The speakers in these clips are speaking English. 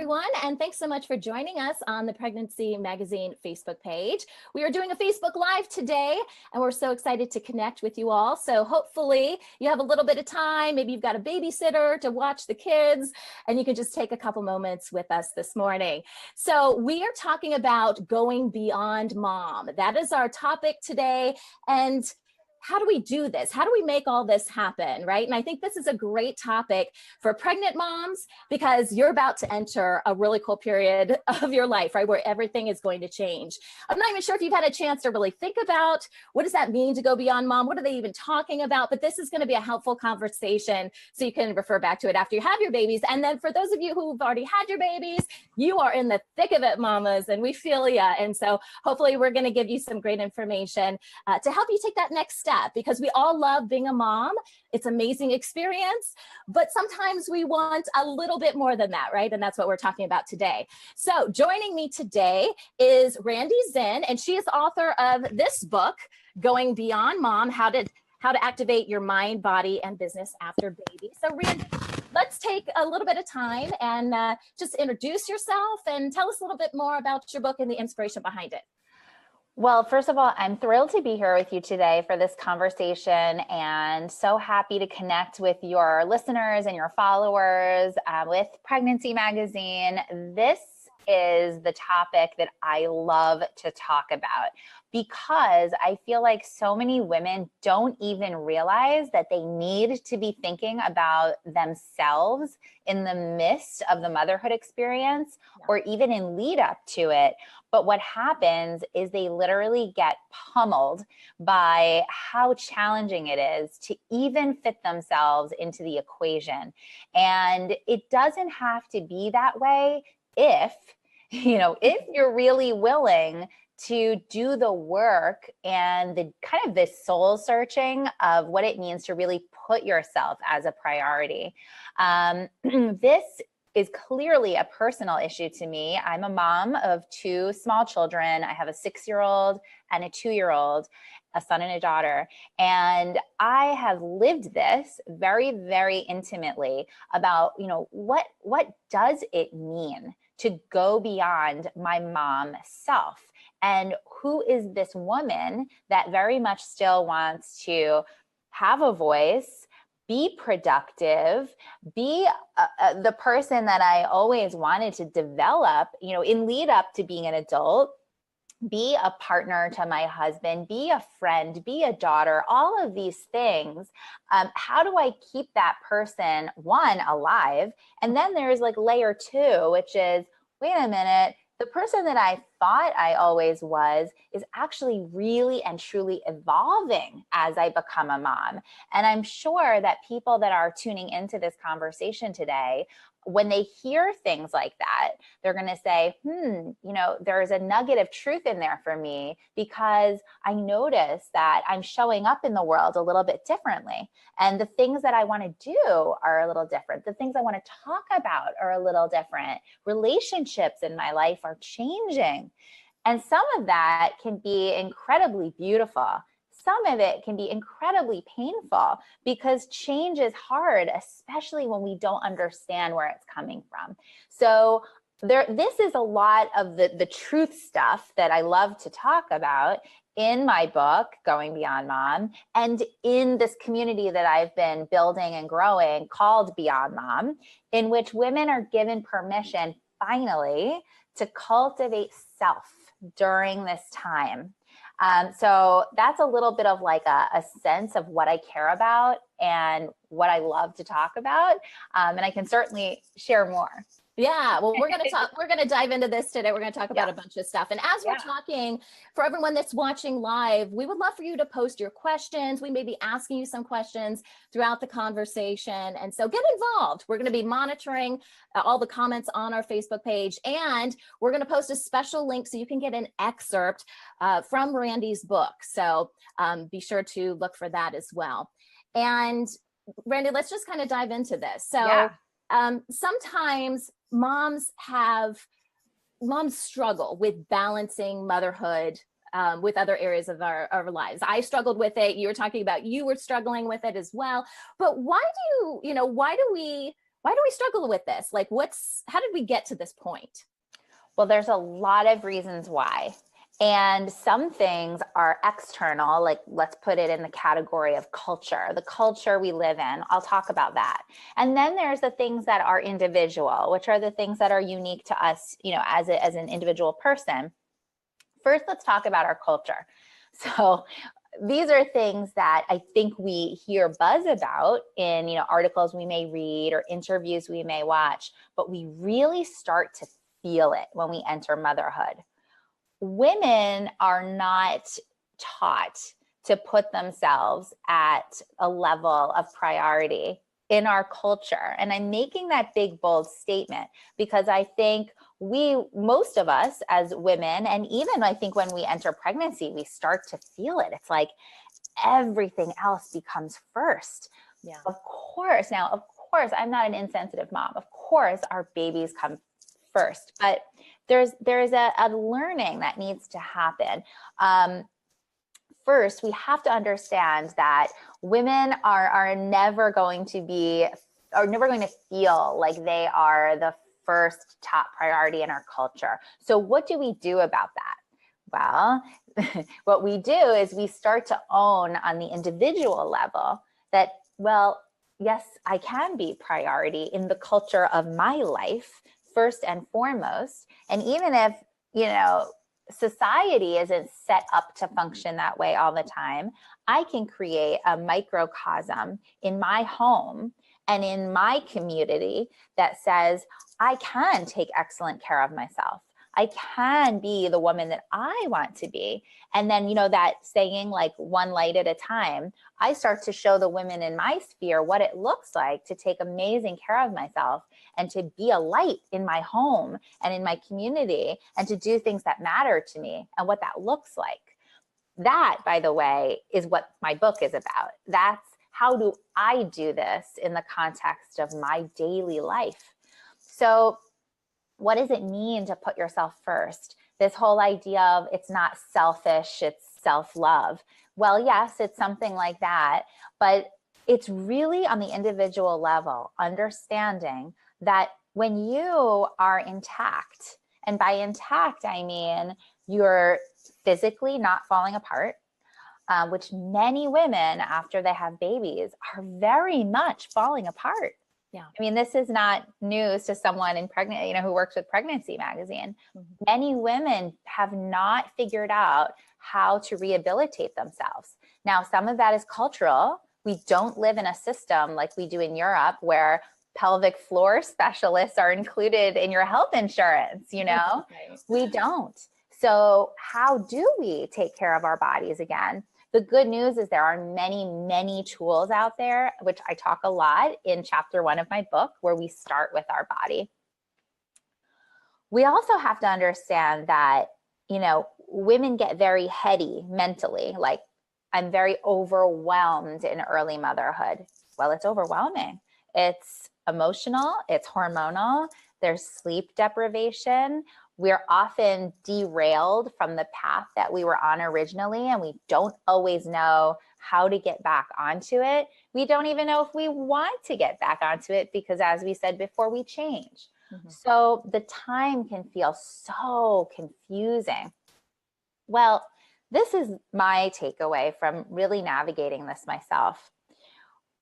everyone, and thanks so much for joining us on the Pregnancy Magazine Facebook page. We are doing a Facebook Live today, and we're so excited to connect with you all. So hopefully you have a little bit of time, maybe you've got a babysitter to watch the kids, and you can just take a couple moments with us this morning. So we are talking about going beyond mom. That is our topic today, and how do we do this? How do we make all this happen, right? And I think this is a great topic for pregnant moms because you're about to enter a really cool period of your life, right? Where everything is going to change. I'm not even sure if you've had a chance to really think about what does that mean to go beyond mom? What are they even talking about? But this is going to be a helpful conversation so you can refer back to it after you have your babies. And then for those of you who've already had your babies, you are in the thick of it, mamas, and we feel ya. And so hopefully we're going to give you some great information to help you take that next step. Because we all love being a mom. It's an amazing experience, but sometimes we want a little bit more than that, right? And that's what we're talking about today. So joining me today is Randi Zinn, and she is author of this book, Going Beyond Mom, How to Activate Your Mind, Body, and Business After Baby. So Randi, let's take a little bit of time and just introduce yourself and tell us a little bit more about your book and the inspiration behind it. Well, first of all, I'm thrilled to be here with you today for this conversation and so happy to connect with your listeners and your followers with Pregnancy Magazine. This is the topic that I love to talk about because I feel like so many women don't even realize that they need to be thinking about themselves in the midst of the motherhood experience or even in lead up to it. But what happens is they literally get pummeled by how challenging it is to even fit themselves into the equation. And it doesn't have to be that way if you're really willing to do the work and the kind of this soul searching of what it means to really put yourself as a priority. This is clearly a personal issue to me. I'm a mom of two small children. I have a 6-year-old and a 2-year-old, a son and a daughter. And I have lived this very, very intimately about, what does it mean to go beyond my mom self? And who is this woman that very much still wants to have a voice, be productive, be the person that I always wanted to develop, in lead up to being an adult, be a partner to my husband, be a friend, be a daughter, all of these things. How do I keep that person, one, alive? And then there's like layer 2, which is, wait a minute, the person that I thought I always was is actually really and truly evolving as I become a mom. And I'm sure that people that are tuning into this conversation today, when they hear things like that, they're going to say, there's a nugget of truth in there for me because I notice that I'm showing up in the world a little bit differently. And the things that I want to do are a little different. The things I want to talk about are a little different. Relationships in my life are changing. And some of that can be incredibly beautiful. Some of it can be incredibly painful because change is hard, especially when we don't understand where it's coming from. So this is a lot of the truth stuff that I love to talk about in my book, Going Beyond Mom, and in this community that I've been building and growing called Beyond Mom, in which women are given permission, finally, to cultivate self during this time. So that's a little bit of like a sense of what I care about and what I love to talk about. And I can certainly share more. Yeah, well, we're going to dive into this today. We're going to talk about a bunch of stuff. And as we're talking, for everyone that's watching live, we would love for you to post your questions. We may be asking you some questions throughout the conversation. And so get involved. We're going to be monitoring all the comments on our Facebook page. And we're going to post a special link so you can get an excerpt from Randi's book. So be sure to look for that as well. And Randi, let's just kind of dive into this. So sometimes moms struggle with balancing motherhood with other areas of our lives. I struggled with it. You were talking about you were struggling with it as well. But why do why do we struggle with this? Like, how did we get to this point? Well, there's a lot of reasons why. And some things are external, like let's put it in the category of culture, the culture we live in. I'll talk about that. And then there's the things that are individual, which are the things that are unique to us, as an individual person. First, let's talk about our culture. So these are things that I think we hear buzz about in, articles we may read or interviews we may watch, but we really start to feel it when we enter motherhood. Women are not taught to put themselves at a level of priority in our culture. And I'm making that big, bold statement because I think most of us as women, and even I think when we enter pregnancy, we start to feel it. It's like everything else becomes first. Yeah. Of course, I'm not an insensitive mom. Of course, our babies come first, but there's a learning that needs to happen. First, we have to understand that women are never going to feel like they are the first top priority in our culture. So what do we do about that? Well, what we do is we start to own on the individual level that, well, yes, I can be priority in the culture of my life first and foremost. And even if, society isn't set up to function that way all the time, I can create a microcosm in my home and in my community that says, I can take excellent care of myself. I can be the woman that I want to be. And then, that saying, like one light at a time, I start to show the women in my sphere what it looks like to take amazing care of myself and to be a light in my home and in my community and to do things that matter to me and what that looks like. That, by the way, is what my book is about. That's how do I do this in the context of my daily life. So what does it mean to put yourself first? This whole idea of it's not selfish, it's self-love. Well, yes, it's something like that, but it's really on the individual level, understanding that when you are intact, and by intact, I mean you're physically not falling apart, which many women after they have babies are very much falling apart. Yeah. I mean, this is not news to someone in who works with Pregnancy Magazine. Mm-hmm. Many women have not figured out how to rehabilitate themselves. Now, some of that is cultural. We don't live in a system like we do in Europe where pelvic floor specialists are included in your health insurance, Right. We don't. So how do we take care of our bodies again? The good news is there are many, many tools out there, which I talk a lot in chapter 1 of my book, where we start with our body. We also have to understand that, women get very heady mentally, like I'm very overwhelmed in early motherhood. Well, it's overwhelming. It's emotional, it's hormonal, there's sleep deprivation. We're often derailed from the path that we were on originally, and we don't always know how to get back onto it. We don't even know if we want to get back onto it because, as we said before, we change. Mm-hmm. So the time can feel so confusing. Well, this is my takeaway from really navigating this myself.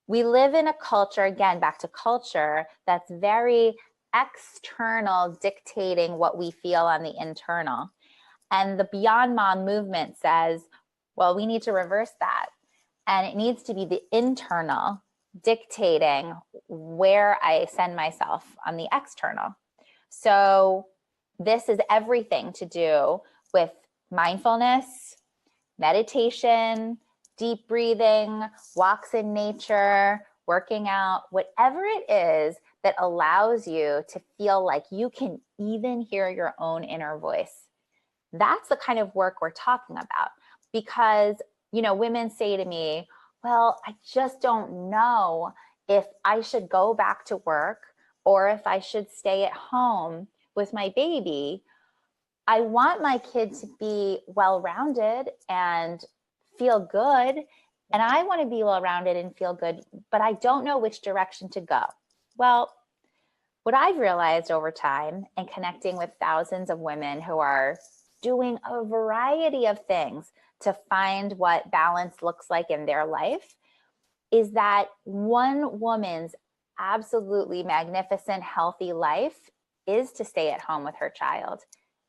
We live in a culture, again, back to culture, that's very external, dictating what we feel on the internal. And the Beyond Mom movement says, well, we need to reverse that. And it needs to be the internal dictating where I send myself on the external. So this is everything to do with mindfulness, meditation, deep breathing, walks in nature, working out, whatever it is that allows you to feel like you can even hear your own inner voice. That's the kind of work we're talking about. Because, women say to me, well, I just don't know if I should go back to work or if I should stay at home with my baby. I want my kid to be well-rounded and feel good. And I want to be well-rounded and feel good, but I don't know which direction to go. Well, What I've realized over time and connecting with thousands of women who are doing a variety of things to find what balance looks like in their life is that one woman's absolutely magnificent, healthy life is to stay at home with her child.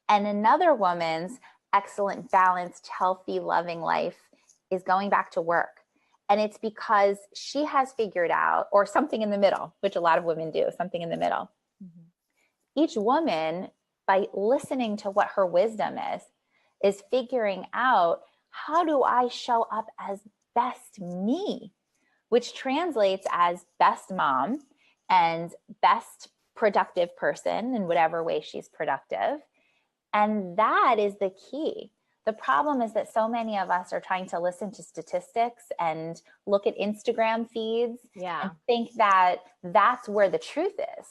And another woman's excellent, balanced, healthy, loving life is going back to work. And it's because she has figured out, or something in the middle, which a lot of women do, something in the middle. Mm-hmm. Each woman, by listening to what her wisdom is figuring out, how do I show up as best me, which translates as best mom and best productive person in whatever way she's productive. And that is the key. The problem is that so many of us are trying to listen to statistics and look at Instagram feeds and think that that's where the truth is,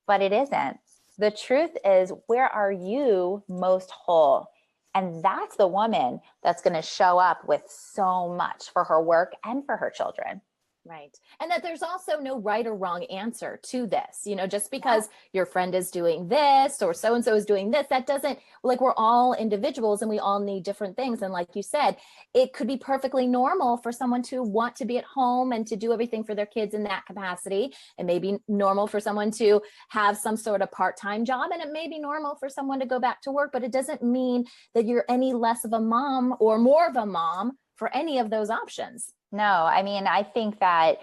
but it isn't. The truth is, where are you most whole? And that's the woman that's going to show up with so much for her work and for her children. Right. And that there's also no right or wrong answer to this, just because your friend is doing this or so-and-so is doing this, that doesn't, like, we're all individuals and we all need different things. And like you said, it could be perfectly normal for someone to want to be at home and to do everything for their kids in that capacity. It may be normal for someone to have some sort of part-time job, and it may be normal for someone to go back to work, but it doesn't mean that you're any less of a mom or more of a mom for any of those options. No, I mean, I think that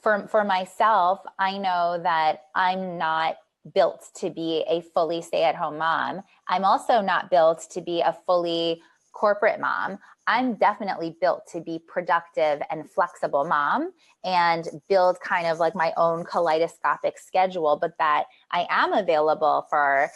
for myself, I know that I'm not built to be a fully stay-at-home mom. I'm also not built to be a fully corporate mom. I'm definitely built to be productive and flexible mom and build kind of like my own kaleidoscopic schedule, but that I am available for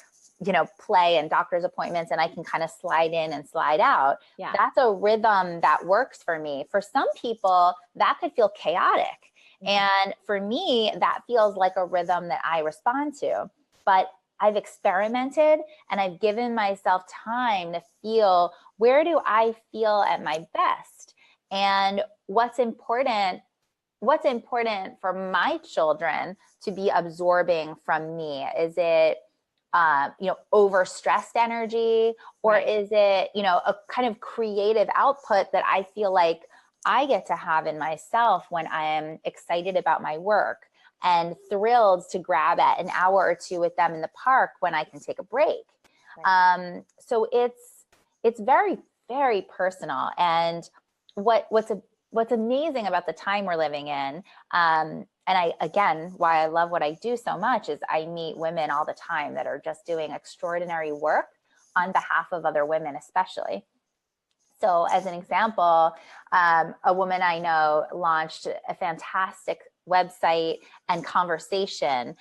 play and doctor's appointments, and I can kind of slide in and slide out. Yeah. That's a rhythm that works for me. For some people, that could feel chaotic. Mm-hmm. And for me, that feels like a rhythm that I respond to. But I've experimented and I've given myself time to feel, where do I feel at my best? And what's important for my children to be absorbing from me? Is it overstressed energy, or right. Is it, a kind of creative output that I feel like I get to have in myself when I am excited about my work and thrilled to grab at an hour or two with them in the park when I can take a break. Right. So it's very, very personal. And what's amazing about the time we're living in, and why I love what I do so much is I meet women all the time that are just doing extraordinary work on behalf of other women, especially. So as an example, a woman I know launched a fantastic website and conversation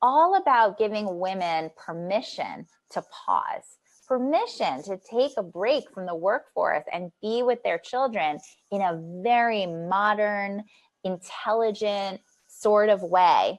all about giving women permission to pause, permission to take a break from the workforce and be with their children in a very modern, intelligent sort of way.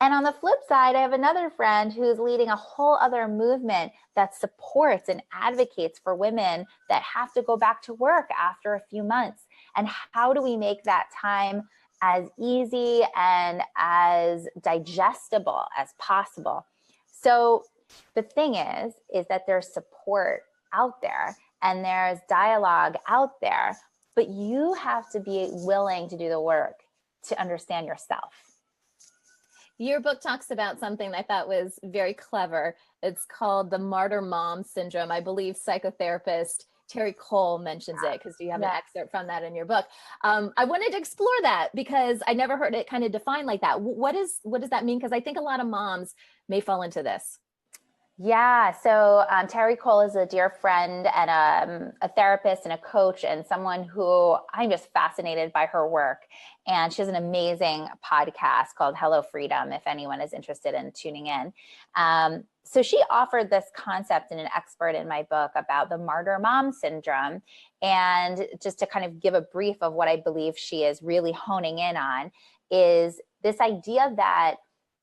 And on the flip side, I have another friend who's leading a whole other movement that supports and advocates for women that have to go back to work after a few months. And how do we make that time as easy and as digestible as possible? So the thing is that there's support out there and there's dialogue out there, but you have to be willing to do the work to understand yourself. Your book talks about something I thought was very clever. It's called the martyr mom syndrome. I believe psychotherapist Terry Cole mentions it, because you have an excerpt from that in your book. I wanted to explore that because I never heard it kind of defined like that. What does that mean? Because I think a lot of moms may fall into this. Yeah. So Terry Cole is a dear friend and a therapist and a coach, and someone who I'm just fascinated by her work. And she has an amazing podcast called Hello Freedom, if anyone is interested in tuning in. So she offered this concept in an expert in my book about the martyr mom syndrome. And just to kind of give a brief of what I believe she is really honing in on is this idea that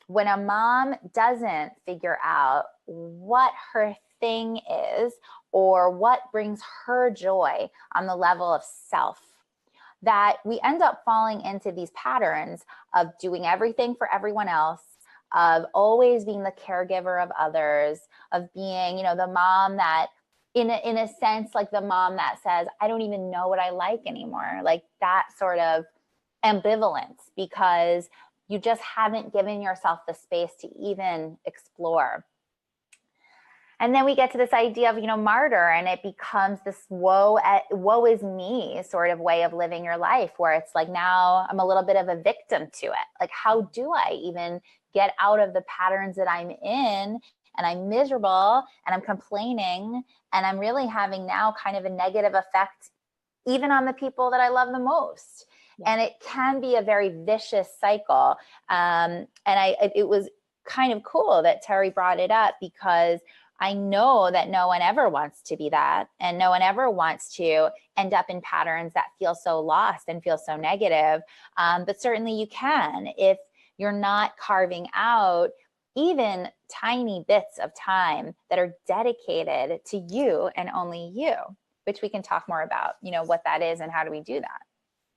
when a mom doesn't figure out what her thing is or what brings her joy on the level of self, that we end up falling into these patterns of doing everything for everyone else, of always being the caregiver of others, of being, the mom that in a sense, like the mom that says, I don't even know what I like anymore. Like that sort of ambivalence, because you just haven't given yourself the space to even explore. And then we get to this idea of, martyr, and it becomes this woe is me sort of way of living your life, where it's like, now I'm a little bit of a victim to it. Like, how do I even get out of the patterns that I'm in? And I'm miserable and I'm complaining, and I'm really having now kind of a negative effect even on the people that I love the most. Yeah. And it can be a very vicious cycle. And it was kind of cool that Terry brought it up, because I know that no one ever wants to be that, and no one ever wants to end up in patterns that feel so lost and feel so negative. But certainly you can, if you're not carving out even tiny bits of time that are dedicated to you and only you, which we can talk more about, what that is and how do we do that.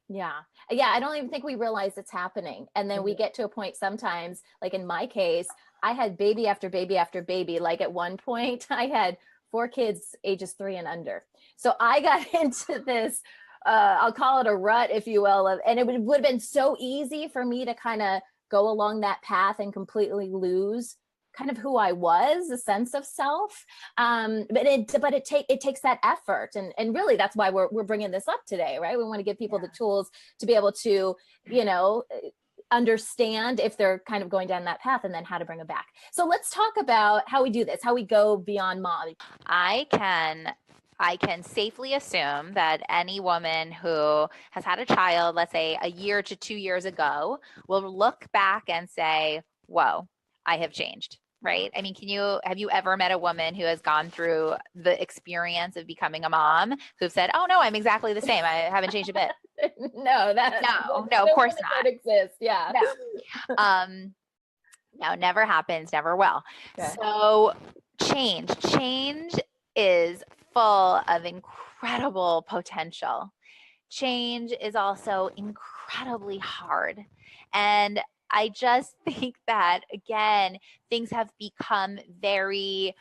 Yeah. I don't even think we realize it's happening. And then we get to a point sometimes, like in my case, I had baby after baby after baby. Like at one point I had 4 kids ages 3 and under. So I got into this, I'll call it a rut, if you will, and it would have been so easy for me to kind of go along that path and completely lose kind of who I was, a sense of self. But it takes that effort. And really that's why we're bringing this up today, right? We want to give people the tools to be able to, understand if they're kind of going down that path, and then how to bring them back. So let's talk about how we do this, how we go beyond mom. I can safely assume that any woman who has had a child, let's say a year to 2 years ago, will look back and say, whoa, I have changed. Right? I mean, have you ever met a woman who has gone through the experience of becoming a mom who've said, oh no, I'm exactly the same, I haven't changed a bit? No, of course not. That exists. Yeah. No, never happens, never will. Okay. So change is full of incredible potential. Change is also incredibly hard. And I just think that, again, things have become very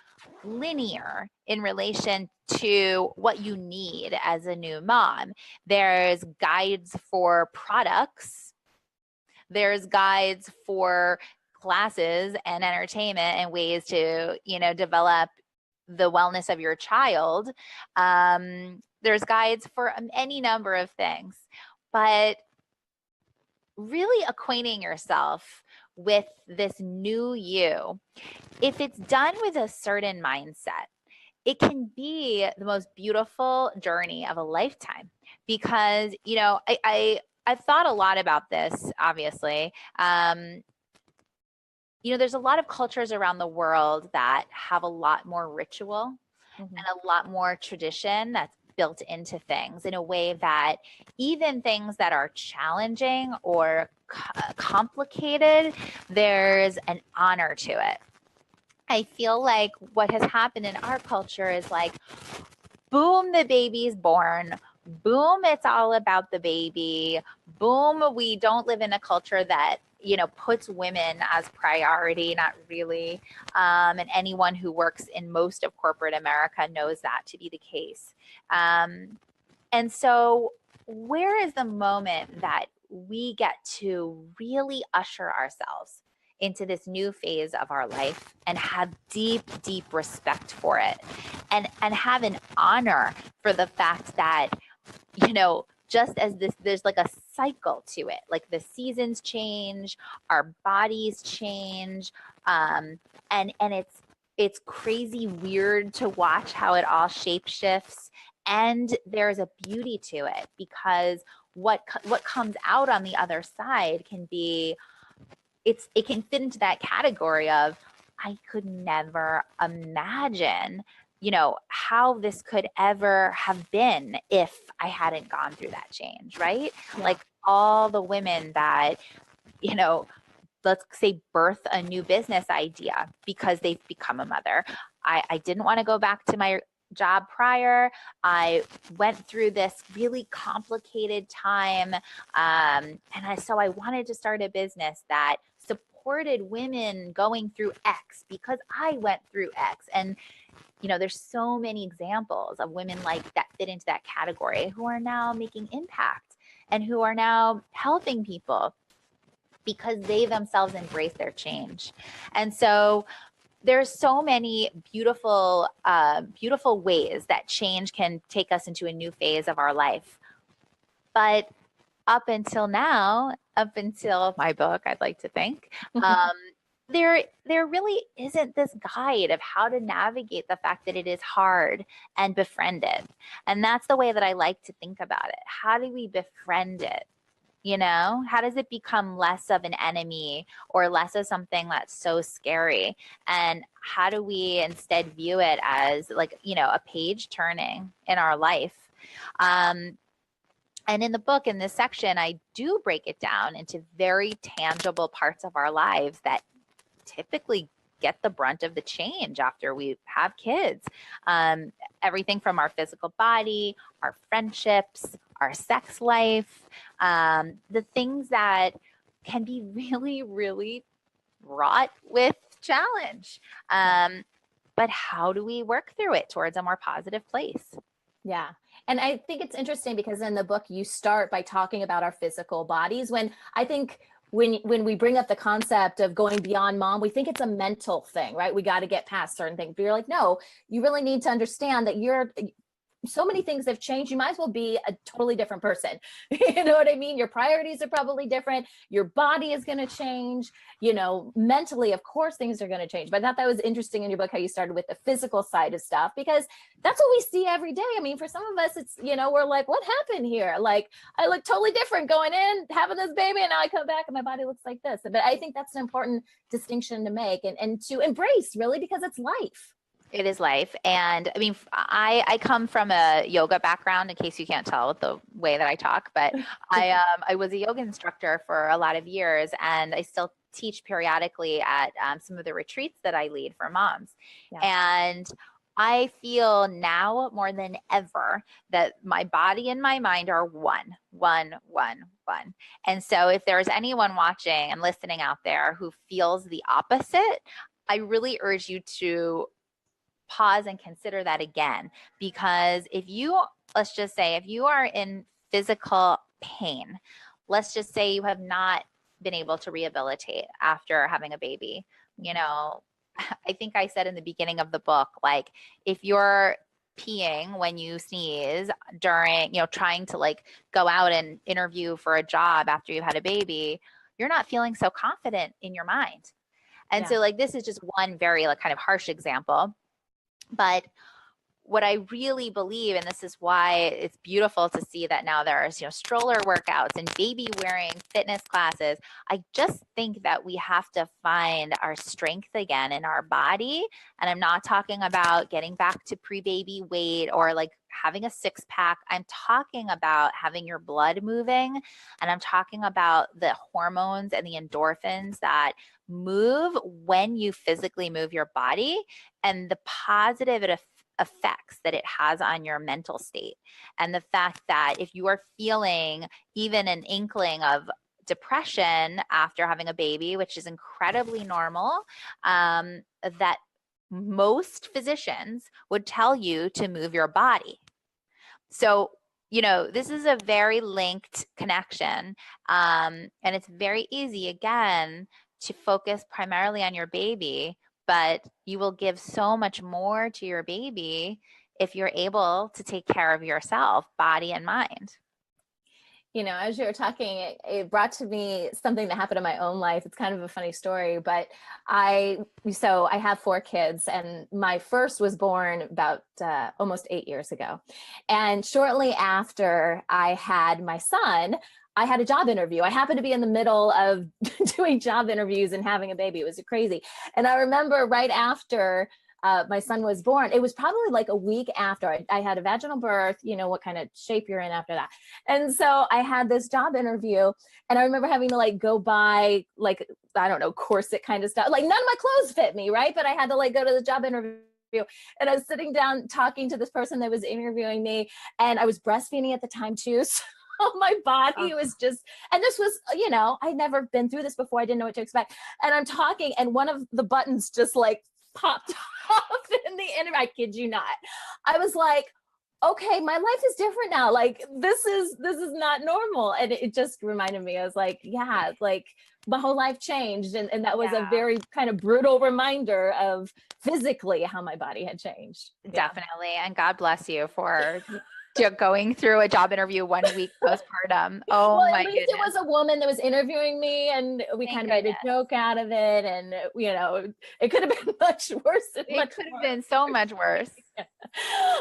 linear in relation to what you need as a new mom. There's guides for products. There's guides for classes and entertainment and ways to, develop the wellness of your child. There's guides for any number of things, but really acquainting yourself with this new you, if it's done with a certain mindset, it can be the most beautiful journey of a lifetime. Because, I've thought a lot about this, obviously. There's a lot of cultures around the world that have a lot more ritual and a lot more tradition that's built into things in a way that even things that are challenging or complicated, there's an honor to it. I feel like what has happened in our culture is like, boom, the baby's born. Boom, it's all about the baby. Boom, we don't live in a culture that, puts women as priority, not really. And anyone who works in most of corporate America knows that to be the case. And so where is the moment that we get to really usher ourselves into this new phase of our life and have deep, deep respect for it, and have an honor for the fact that, just as there's like a cycle to it, like the seasons change, our bodies change, and it's crazy weird to watch how it all shape shifts. And there's a beauty to it, because what comes out on the other side can be, it can fit into that category of, I could never imagine, how this could ever have been if I hadn't gone through that change, right? Yeah. Like all the women that, let's say birth a new business idea because they've become a mother. I didn't want to go back to my job prior. I went through this really complicated time. So I wanted to start a business that supported women going through X because I went through X. And, you know, there's so many examples of women like that fit into that category who are now making impact and who are now helping people because they themselves embrace their change. And so there's so many beautiful, beautiful ways that change can take us into a new phase of our life. But up until now, up until my book, I'd like to think, there really isn't this guide of how to navigate the fact that it is hard and befriend it. And that's the way that I like to think about it. How do we befriend it? You know, how does it become less of an enemy or less of something that's so scary? And how do we instead view it as like, you know, a page turning in our life? And in the book, in this section, I do break it down into very tangible parts of our lives that typically get the brunt of the change after we have kids. Everything from our physical body, our friendships, our sex life, the things that can be really, really fraught with challenge. But how do we work through it towards a more positive place? Yeah. And I think it's interesting because in the book, you start by talking about our physical bodies, when I think when we bring up the concept of going beyond mom, we think it's a mental thing, right? We got to get past certain things. But you're like, no, you really need to understand that so many things have changed. You might as well be a totally different person. You know what I mean? Your priorities are probably different. Your body is going to change, you know, mentally, of course, things are going to change. But I thought that was interesting in your book, how you started with the physical side of stuff, because that's what we see every day. I mean, for some of us, it's, you know, we're like, what happened here? Like, I look totally different going in, having this baby, and now I come back and my body looks like this. But I think that's an important distinction to make and to embrace, really, because it's life. It is life. And I mean, I come from a yoga background, in case you can't tell with the way that I talk, but I was a yoga instructor for a lot of years, and I still teach periodically at some of the retreats that I lead for moms. Yeah. And I feel now more than ever that my body and my mind are one. And so if there's anyone watching and listening out there who feels the opposite, I really urge you to pause and consider that again. Because let's just say, if you are in physical pain, let's just say you have not been able to rehabilitate after having a baby, you know, I think I said in the beginning of the book, like, if you're peeing when you sneeze during, you know, trying to like go out and interview for a job after you've had a baby, you're not feeling so confident in your mind. And so like, this is just one very like kind of harsh example. But what I really believe, and this is why it's beautiful to see that now there's, you know, stroller workouts and baby wearing fitness classes. I just think that we have to find our strength again in our body. And I'm not talking about getting back to pre-baby weight or like having a six pack. I'm talking about having your blood moving. And I'm talking about the hormones and the endorphins that move when you physically move your body, and the positive effects that it has on your mental state. And the fact that if you are feeling even an inkling of depression after having a baby, which is incredibly normal, that most physicians would tell you to move your body. So, you know, this is a very linked connection. And it's very easy, again, to focus primarily on your baby, but you will give so much more to your baby if you're able to take care of yourself, body and mind. You know, as you were talking, it brought to me something that happened in my own life. It's kind of a funny story, but I have 4 kids, and my first was born about almost 8 years ago. And shortly after I had my son, I had a job interview. I happened to be in the middle of doing job interviews and having a baby. It was crazy. And I remember right after my son was born, it was probably like a week after I had a vaginal birth, you know, what kind of shape you're in after that. And so I had this job interview, and I remember having to like go buy like, I don't know, corset kind of stuff. Like, none of my clothes fit me, right? But I had to like go to the job interview. And I was sitting down talking to this person that was interviewing me, and I was breastfeeding at the time too. My body was just, and this was, you know, I'd never been through this before. I didn't know what to expect. And I'm talking, and one of the buttons just like popped off in the interview. I kid you not. I was like, okay, my life is different now. Like this is not normal. And it just reminded me, I was like, yeah, like my whole life changed. And that was a very kind of brutal reminder of physically how my body had changed. Definitely. And God bless you for going through a job interview 1 week postpartum. Oh well, my at least goodness. it was a woman that was interviewing me, and we kind of made a joke out of it. And you know, it could have been much worse. It could have been so much worse.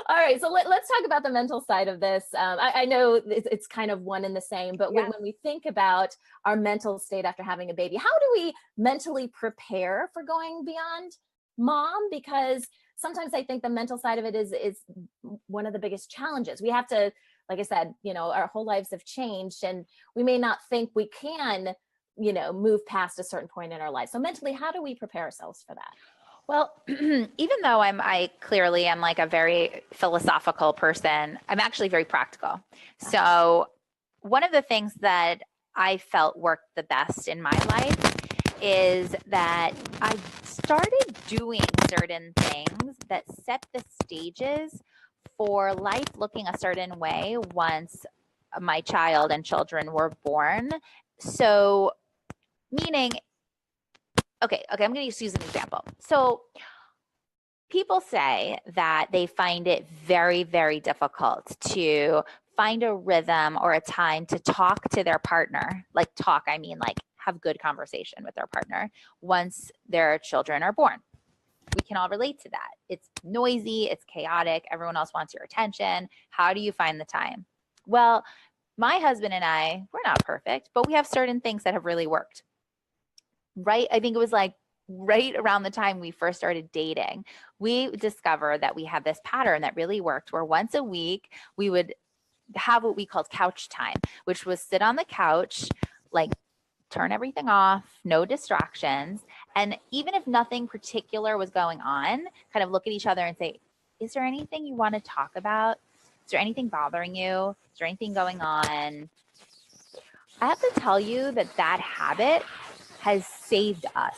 All right, so let's talk about the mental side of this. I know it's kind of one and the same, but when we think about our mental state after having a baby, how do we mentally prepare for going beyond mom? Because sometimes I think the mental side of it is one of the biggest challenges. We have to, like I said, you know, our whole lives have changed, and we may not think we can, you know, move past a certain point in our life. So mentally, how do we prepare ourselves for that? Well, even though I clearly am like a very philosophical person, I'm actually very practical. So one of the things that I felt worked the best in my life is that I started doing certain things that set the stages for life looking a certain way once my child and children were born. So meaning, okay, I'm going to use an example. So people say that they find it very, very difficult to find a rhythm or a time to talk to their partner. Like talk, I mean like have good conversation with their partner once their children are born. We can all relate to that. It's noisy, it's chaotic, everyone else wants your attention. How do you find the time? Well, my husband and I, we're not perfect, but we have certain things that have really worked. Right? I think it was like right around the time we first started dating, we discovered that we had this pattern that really worked, where once a week we would have what we called couch time, which was sit on the couch, like turn everything off, no distractions. And even if nothing particular was going on, kind of look at each other and say, is there anything you want to talk about? Is there anything bothering you? Is there anything going on? I have to tell you that that habit has saved us.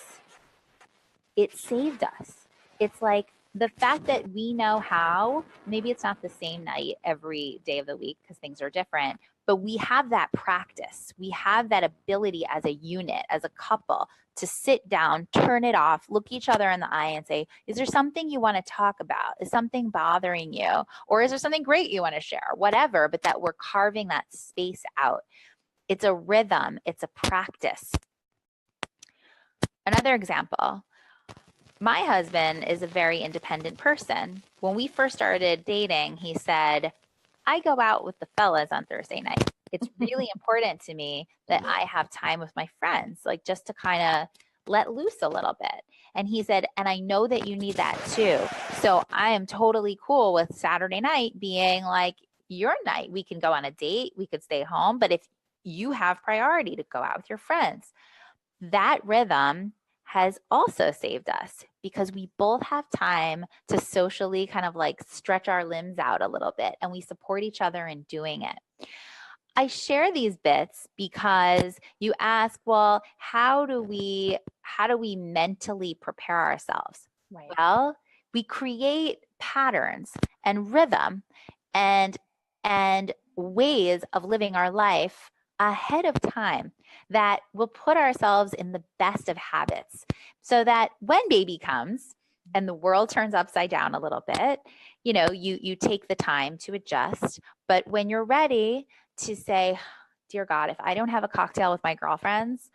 It saved us. It's like the fact that we know how, maybe it's not the same night every day of the week because things are different, but we have that practice. We have that ability as a unit, as a couple, to sit down, turn it off, look each other in the eye and say, is there something you want to talk about? Is something bothering you? Or is there something great you want to share? Whatever, but that we're carving that space out. It's a rhythm. It's a practice. Another example, my husband is a very independent person. When we first started dating, he said, I go out with the fellas on Thursday night. It's really important to me that I have time with my friends, like just to kind of let loose a little bit. And he said, and I know that you need that too. So I am totally cool with Saturday night being like your night. We can go on a date, we could stay home, but if you have priority to go out with your friends, that rhythm has also saved us because we both have time to socially kind of like stretch our limbs out a little bit, and we support each other in doing it. I share these bits because you ask, well, how do we mentally prepare ourselves? Right. Well, we create patterns and rhythm and ways of living our life ahead of time that will put ourselves in the best of habits, so that when baby comes and the world turns upside down a little bit, you know, you take the time to adjust. But when you're ready to say, dear God, if I don't have a cocktail with my girlfriends,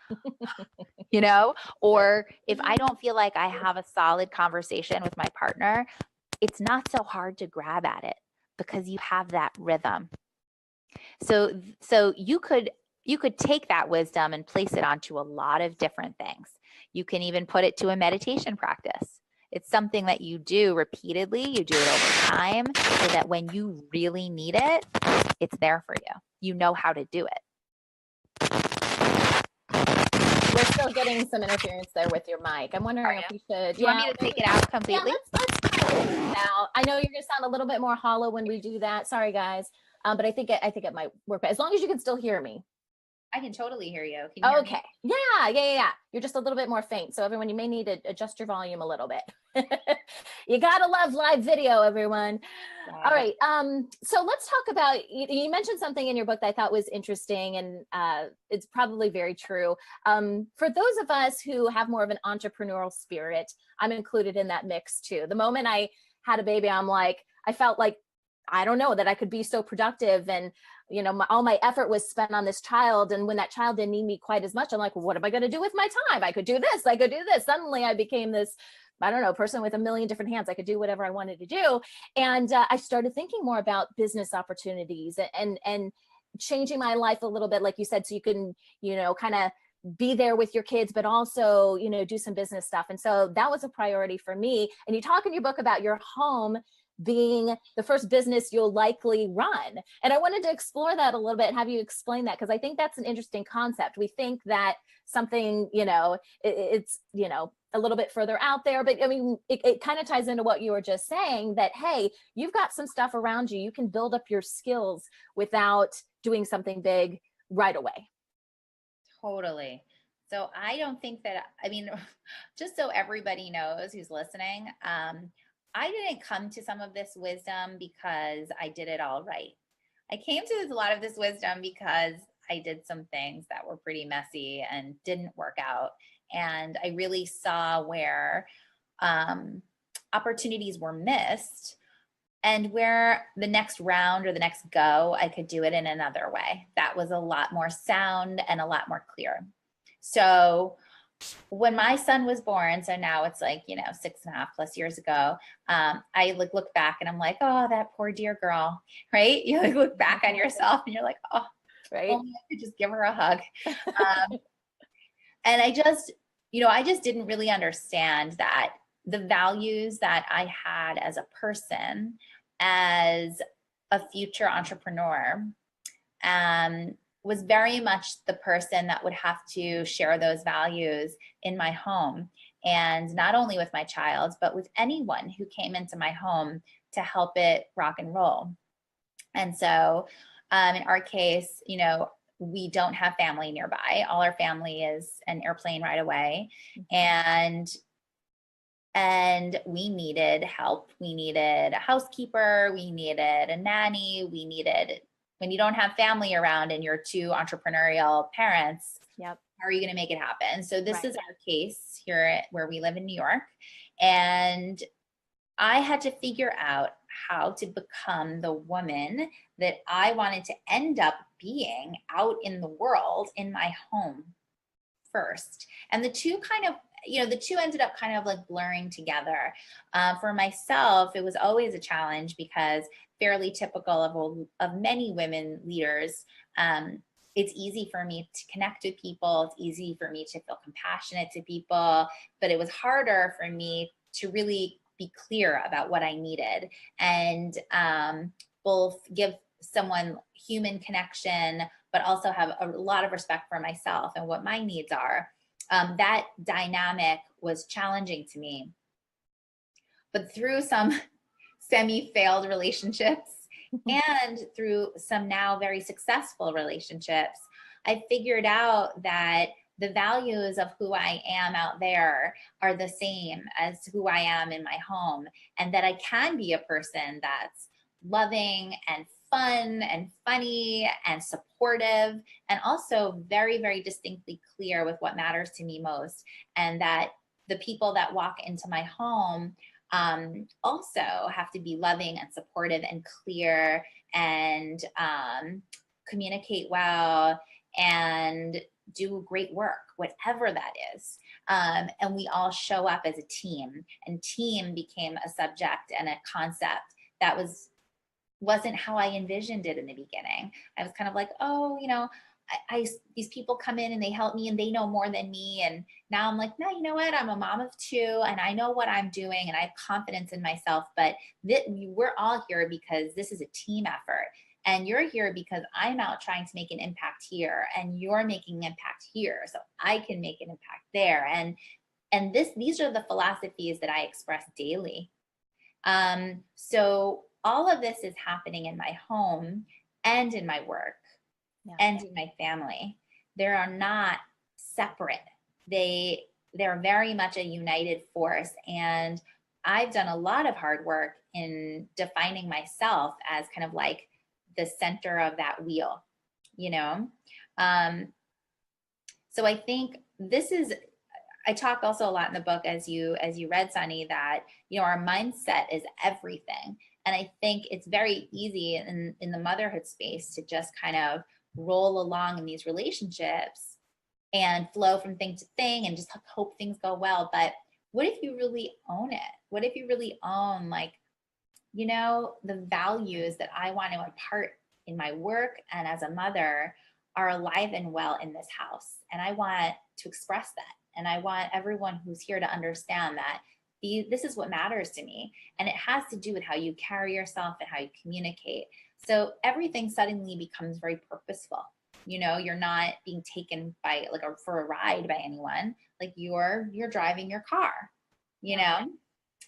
you know, or if I don't feel like I have a solid conversation with my partner, it's not so hard to grab at it because you have that rhythm. So you could take that wisdom and place it onto a lot of different things. You can even put it to a meditation practice. It's something that you do repeatedly. You do it over time so that when you really need it, it's there for you. You know how to do it. We're still getting some interference there with your mic. I'm wondering if we should. Do you want me to take it out completely? Yeah, let's go now. I know you're going to sound a little bit more hollow when we do that. Sorry, guys. But I think it might work as long as you can still hear me. I can totally hear you. Can you hear Okay. me? Yeah. You're just a little bit more faint. So everyone, you may need to adjust your volume a little bit. You gotta love live video, everyone. All Yes. right. So let's talk about, you mentioned something in your book that I thought was interesting, and it's probably very true. For those of us who have more of an entrepreneurial spirit, I'm included in that mix too. The moment I had a baby, I felt like, I don't know, that I could be so productive, and all my effort was spent on this child. And when that child didn't need me quite as much, I'm like, well, what am I going to do with my time? I could do this. I could do this. Suddenly I became this, I don't know, person with a million different hands. I could do whatever I wanted to do. And I started thinking more about business opportunities and changing my life a little bit, like you said, so you can, kind of be there with your kids, but also, do some business stuff. And so that was a priority for me. And you talk in your book about your home being the first business you'll likely run. And I wanted to explore that a little bit and have you explain that, because I think that's an interesting concept. We think that something, it's, a little bit further out there, but I mean, it kind of ties into what you were just saying, that, hey, you've got some stuff around you. You can build up your skills without doing something big right away. Totally. So I don't think that, I mean, just so everybody knows who's listening, I didn't come to some of this wisdom because I did it all right. I came to a lot of this wisdom because I did some things that were pretty messy and didn't work out. And I really saw where opportunities were missed and where the next round or the next go, I could do it in another way. That was a lot more sound and a lot more clear. So when my son was born, so now it's like, 6.5+ years ago, I look back and I'm like, oh, that poor dear girl, right? You look back on yourself and you're like, oh, right. Only I could just give her a hug. And I just didn't really understand that the values that I had as a person, as a future entrepreneur, was very much the person that would have to share those values in my home. And not only with my child, but with anyone who came into my home to help it rock and roll. And so in our case, we don't have family nearby. All our family is an airplane ride away. And we needed help. We needed a housekeeper. We needed a nanny. When you don't have family around and you're two entrepreneurial parents, yep, how are you going to make it happen? So this is our case here where we live in New York. And I had to figure out how to become the woman that I wanted to end up being out in the world in my home first. And the two ended up kind of like blurring together. For myself, it was always a challenge because fairly typical of many women leaders, it's easy for me to connect with people. It's easy for me to feel compassionate to people, but it was harder for me to really be clear about what I needed and both give someone human connection, but also have a lot of respect for myself and what my needs are. That dynamic was challenging to me. But through some semi-failed relationships and through some now very successful relationships, I figured out that the values of who I am out there are the same as who I am in my home, and that I can be a person that's loving and fun and funny and supportive, and also very, very distinctly clear with what matters to me most. And that the people that walk into my home also have to be loving and supportive and clear and communicate well and do great work, whatever that is. And we all show up as a team, and team became a subject and a concept that wasn't how I envisioned it in the beginning. I was kind of like, oh, these people come in and they help me and they know more than me. And now I'm like, no, you know what? I'm a mom of two and I know what I'm doing and I have confidence in myself, but we're all here because this is a team effort. And you're here because I'm out trying to make an impact here and you're making an impact here. So I can make an impact there. And these are the philosophies that I express daily. So all of this is happening in my home. and in my work Yeah. and in my family. They are not separate. They're very much a united force. And I've done a lot of hard work in defining myself as kind of like the center of that wheel, you know? So I think I talk also a lot in the book, as you read, Sunny, that, you know, our mindset is everything. And I think it's very easy in the motherhood space to just kind of roll along in these relationships and flow from thing to thing and just hope things go well. But what if you really own it? What if you really own, like, you know, the values that I want to impart in my work and as a mother are alive and well in this house. And I want to express that. And I want everyone who's here to understand that this is what matters to me. And it has to do with how you carry yourself and how you communicate. So everything suddenly becomes very purposeful. You know, you're not being taken by for a ride by anyone. Like you're driving your car, you know?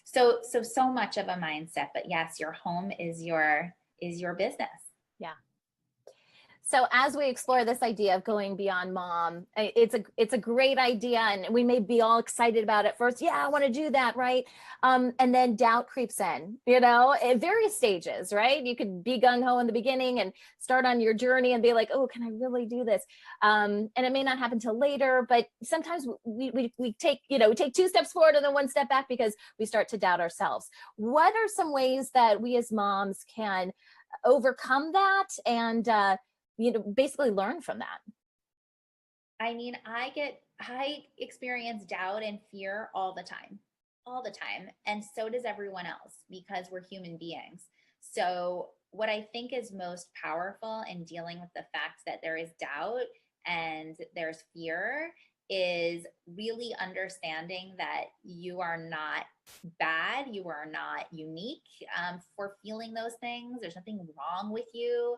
So much of a mindset, but yes, your home is your business. Yeah. So as we explore this idea of going beyond mom, it's a great idea, and we may be all excited about it first. Yeah, I want to do that, right? And then doubt creeps in, you know, at various stages, right? You could be gung ho in the beginning and start on your journey and be like, oh, can I really do this? And it may not happen till later, but sometimes we take, you know, we take 2 steps forward and then 1 step back because we start to doubt ourselves. What are some ways that we as moms can overcome that and you know, basically learn from that? I mean, I experience doubt and fear all the time. And so does everyone else, because we're human beings. So what I think is most powerful in dealing with the fact that there is doubt and there's fear is really understanding that you are not bad. You are not unique for feeling those things. There's nothing wrong with you.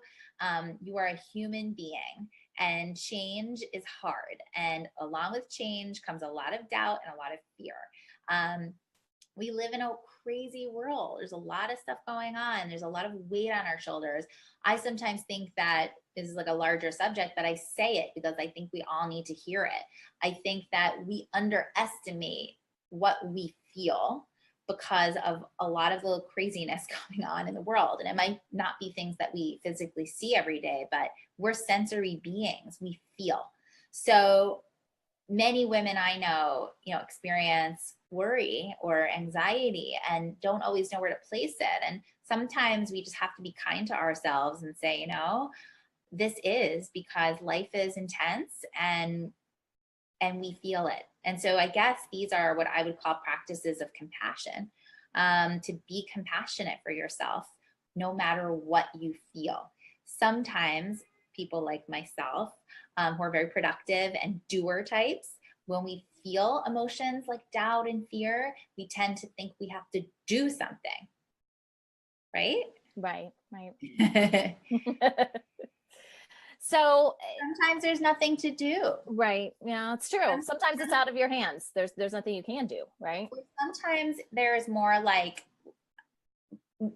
You are a human being, and change is hard. And along with change comes a lot of doubt and a lot of fear. We live in a crazy world. There's a lot of stuff going on. There's a lot of weight on our shoulders. I sometimes think that this is like a larger subject, but I say it because I think we all need to hear it. I think that we underestimate what we feel because of a lot of the craziness going on in the world. And it might not be things that we physically see every day, but we're sensory beings. We feel. So many women I know, you know, experience worry or anxiety and don't always know where to place it. And sometimes we just have to be kind to ourselves and say, you know, this is because life is intense and we feel it. And so I guess these are what I would call practices of compassion, to be compassionate for yourself, no matter what you feel. Sometimes people like myself, who are very productive and doer types, when we feel emotions like doubt and fear, we tend to think we have to do something, right? Right. So sometimes there's nothing to do. Right. Yeah, it's true. Sometimes it's out of your hands. There's nothing you can do, right? Sometimes there's more like,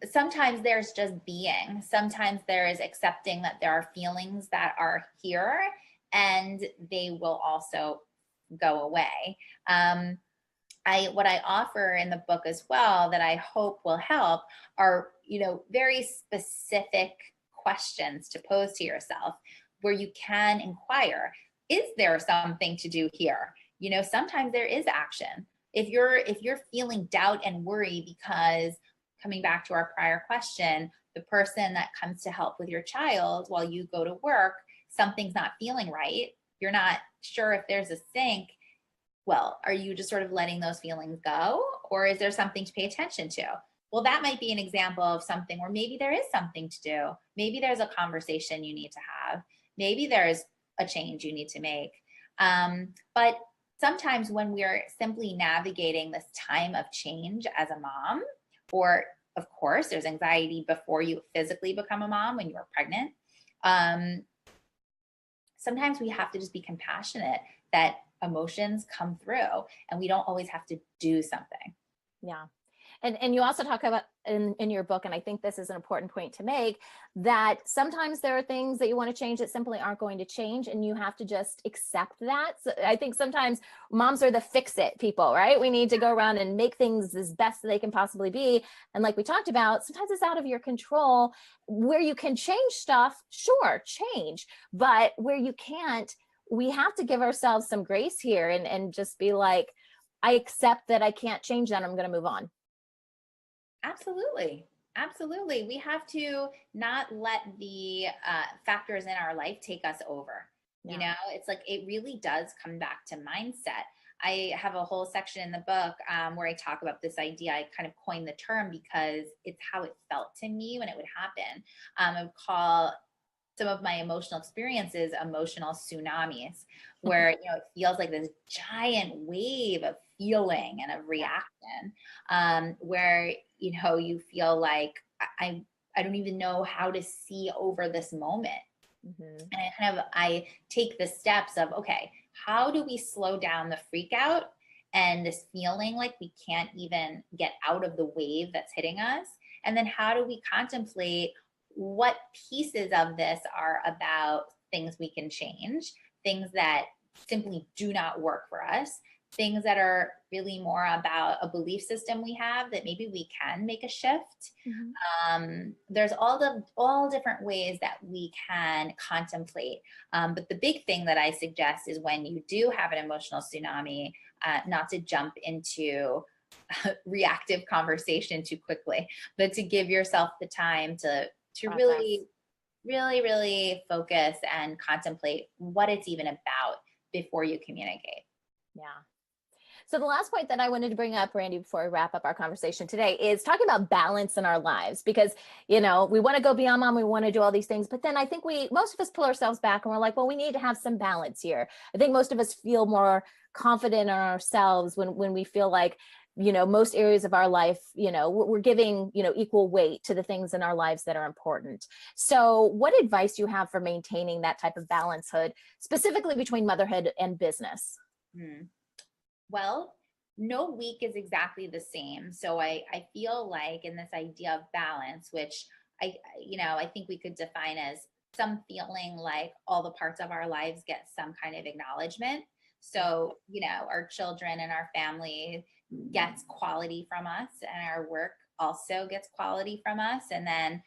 sometimes there's just being. Sometimes there is accepting that there are feelings that are here and they will also go away. What I offer in the book as well that I hope will help are, you know, very specific questions to pose to yourself where you can inquire, is there something to do here? You know, sometimes there is action. If you're feeling doubt and worry because, coming back to our prior question, the person that comes to help with your child while you go to work, something's not feeling right, you're not sure if there's a sync. Well, are you just sort of letting those feelings go? Or is there something to pay attention to? Well, that might be an example of something where maybe there is something to do. Maybe there's a conversation you need to have. Maybe there's a change you need to make. But sometimes when we're simply navigating this time of change as a mom, or of course, there's anxiety before you physically become a mom when you are pregnant. Sometimes we have to just be compassionate that emotions come through and we don't always have to do something. Yeah. And you also talk about in your book, and I think this is an important point to make, that sometimes there are things that you want to change that simply aren't going to change, and you have to just accept that. So I think sometimes moms are the fix it people, right? We need to go around and make things as best they can possibly be. And like we talked about, sometimes it's out of your control. Where you can change stuff, sure, change. But where you can't, we have to give ourselves some grace here and just be like, I accept that I can't change that. I'm going to move on. Absolutely. Absolutely. We have to not let the factors in our life take us over. Yeah. You know, it's like it really does come back to mindset. I have a whole section in the book where I talk about this idea. I kind of coined the term because it's how it felt to me when it would happen. I would call some of my emotional experiences emotional tsunamis, where it feels like this giant wave of feeling and of reaction, where you feel like I don't even know how to see over this moment. Mm-hmm. And I take the steps of, okay, how do we slow down the freak out and this feeling like we can't even get out of the wave that's hitting us? And then how do we contemplate what pieces of this are about things we can change, things that simply do not work for us, things that are really more about a belief system we have that maybe we can make a shift. Mm-hmm. There's all different ways that we can contemplate. But the big thing that I suggest is when you do have an emotional tsunami, not to jump into reactive conversation too quickly, but to give yourself the time to really, really, really focus and contemplate what it's even about before you communicate. Yeah. So the last point that I wanted to bring up, Randi, before we wrap up our conversation today is talking about balance in our lives, because, we want to go beyond mom. We want to do all these things, but then I think most of us pull ourselves back and we're like, well, we need to have some balance here. I think most of us feel more confident in ourselves when we feel like, most areas of our life, we're giving, equal weight to the things in our lives that are important. So what advice do you have for maintaining that type of balancehood, specifically between motherhood and business? Well, no week is exactly the same. So I feel like in this idea of balance, which I think we could define as some feeling like all the parts of our lives get some kind of acknowledgement. So, our children and our family gets quality from us, and our work also gets quality from us. And then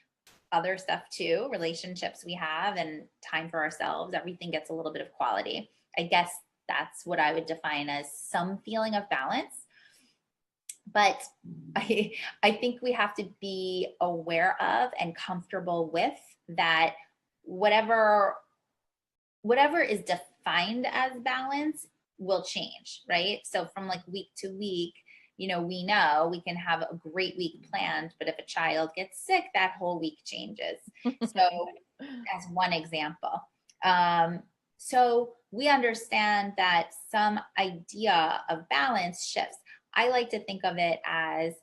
other stuff too, relationships we have and time for ourselves, everything gets a little bit of quality. I guess that's what I would define as some feeling of balance. But I think we have to be aware of and comfortable with that whatever is defined as balance will change, right? So from like week to week, we know we can have a great week planned, but if a child gets sick, that whole week changes. So as one example. So we understand that some idea of balance shifts. I like to think of it as,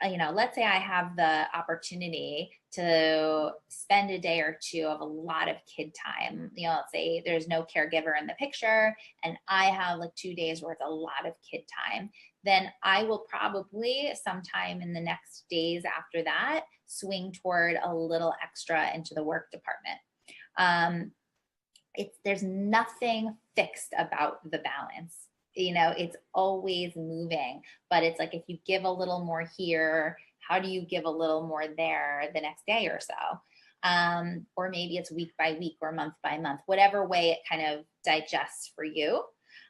let's say I have the opportunity to spend a day or two of a lot of kid time. Let's say there's no caregiver in the picture and I have like 2 days where it's a lot of kid time. Then I will probably sometime in the next days after that swing toward a little extra into the work department. There's nothing fixed about the balance. It's always moving, but it's like, if you give a little more here, how do you give a little more there the next day or so? Or maybe it's week by week or month by month, whatever way it kind of digests for you.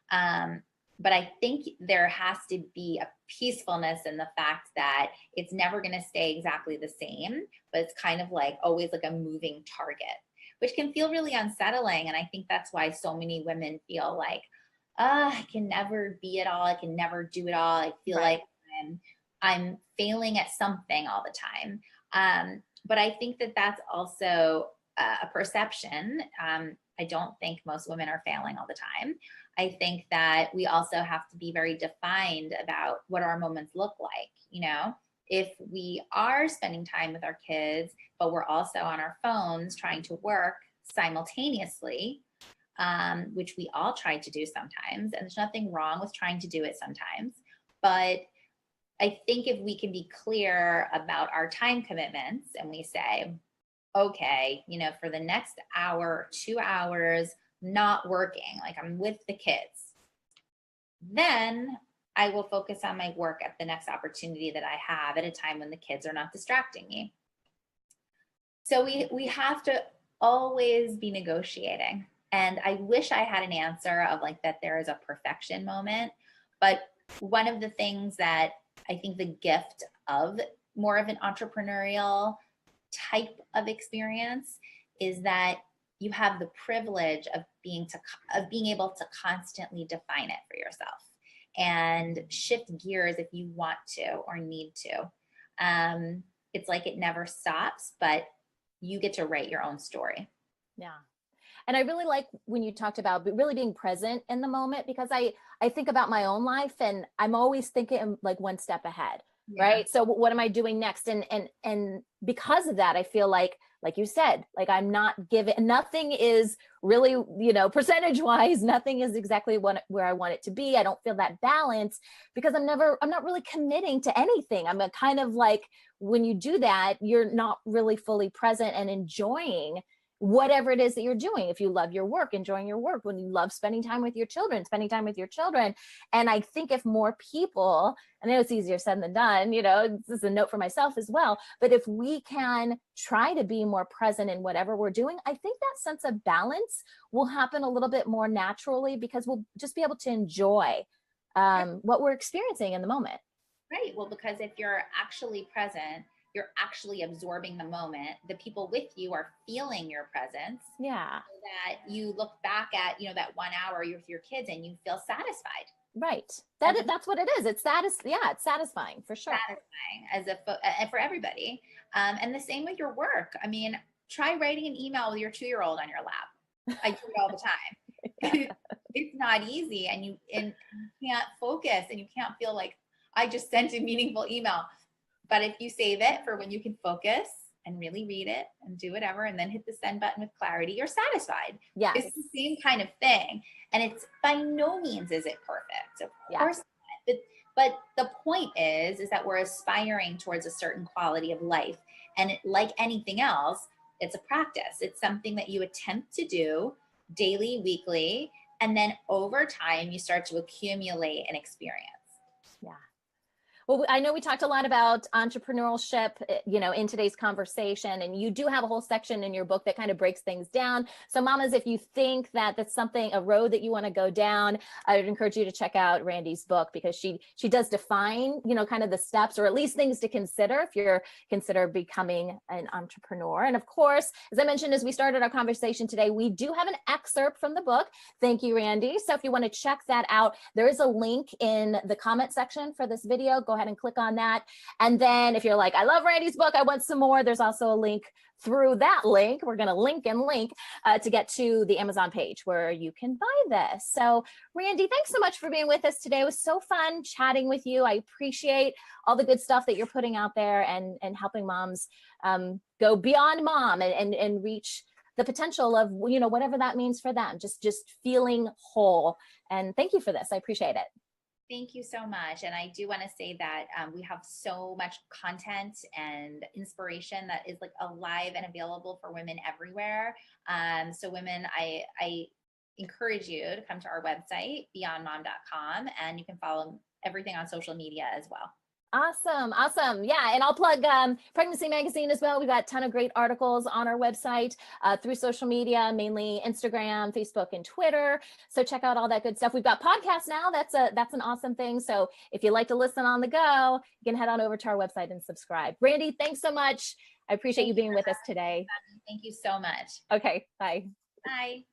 But I think there has to be a peacefulness in the fact that it's never going to stay exactly the same, but it's kind of like always like a moving target, which can feel really unsettling. And I think that's why so many women feel like, I can never be it all. I can never do it all. I feel like I'm failing at something all the time. But I think that that's also a perception. I don't think most women are failing all the time. I think that we also have to be very defined about what our moments look like. If we are spending time with our kids, but we're also on our phones trying to work simultaneously, which we all try to do sometimes, and there's nothing wrong with trying to do it sometimes, but I think if we can be clear about our time commitments and we say, okay, for the next hour, 2 hours, not working, like I'm with the kids, then I will focus on my work at the next opportunity that I have at a time when the kids are not distracting me. So we have to always be negotiating. And I wish I had an answer of like that there is a perfection moment. But one of the things that I think the gift of more of an entrepreneurial type of experience is that you have the privilege of being able to constantly define it for yourself and shift gears if you want to or need to. It's like it never stops, but you get to write your own story. Yeah. And I really like when you talked about really being present in the moment, because I think about my own life and I'm always thinking like one step ahead. Yeah. Right. So what am I doing next? And because of that, I feel like you said, like I'm not given, nothing is really, percentage wise, nothing is exactly where I want it to be. I don't feel that balance because I'm not really committing to anything. I'm a kind of like, when you do that, you're not really fully present and enjoying whatever it is that you're doing. If you love your work, enjoying your work. When you love spending time with your children, spending time with your children. And I think if more people, I know it's easier said than done, this is a note for myself as well, but if we can try to be more present in whatever we're doing, I think that sense of balance will happen a little bit more naturally because we'll just be able to enjoy what we're experiencing in the moment. Right. Well, because if you're actually present, you're actually absorbing the moment. The people with you are feeling your presence. Yeah. So that you look back at, that 1 hour you're with your kids and you feel satisfied. Right. That's what it is. It's it's satisfying for sure. Satisfying and for everybody. And the same with your work. I mean, try writing an email with your 2-year-old on your lap. I do it all the time. It's not easy and you can't focus and you can't feel like I just sent a meaningful email. But if you save it for when you can focus and really read it and do whatever, and then hit the send button with clarity, you're satisfied. Yes. It's the same kind of thing. And it's by no means is it perfect. Of course not. But the point is that we're aspiring towards a certain quality of life. And like anything else, it's a practice. It's something that you attempt to do daily, weekly, and then over time, you start to accumulate an experience. Yeah. Well, I know we talked a lot about entrepreneurship, in today's conversation, and you do have a whole section in your book that kind of breaks things down. So mamas, if you think that that's a road that you want to go down, I would encourage you to check out Randi's book because she does define, kind of the steps or at least things to consider if you're consider becoming an entrepreneur. And of course, as I mentioned, as we started our conversation today, we do have an excerpt from the book. Thank you, Randi. So if you want to check that out, there is a link in the comment section for this video. Go ahead and click on that. And then if you're like, I love Randi's book, I want some more, there's also a link through that link. We're going to link to get to the Amazon page where you can buy this. So Randi, thanks so much for being with us today. It was so fun chatting with you. I appreciate all the good stuff that you're putting out there and helping moms go beyond mom and reach the potential of, whatever that means for them, just feeling whole. And thank you for this. I appreciate it. Thank you so much. And I do want to say that we have so much content and inspiration that is like alive and available for women everywhere. So women, I encourage you to come to our website, beyondmom.com, and you can follow everything on social media as well. Awesome. Yeah. And I'll plug Pregnancy Magazine as well. We've got a ton of great articles on our website through social media, mainly Instagram, Facebook, and Twitter. So check out all that good stuff. We've got podcasts now. That's an awesome thing. So if you like to listen on the go, you can head on over to our website and subscribe. Randi, thanks so much. I appreciate you being with us today. Thank you so much. Okay. Bye. Bye.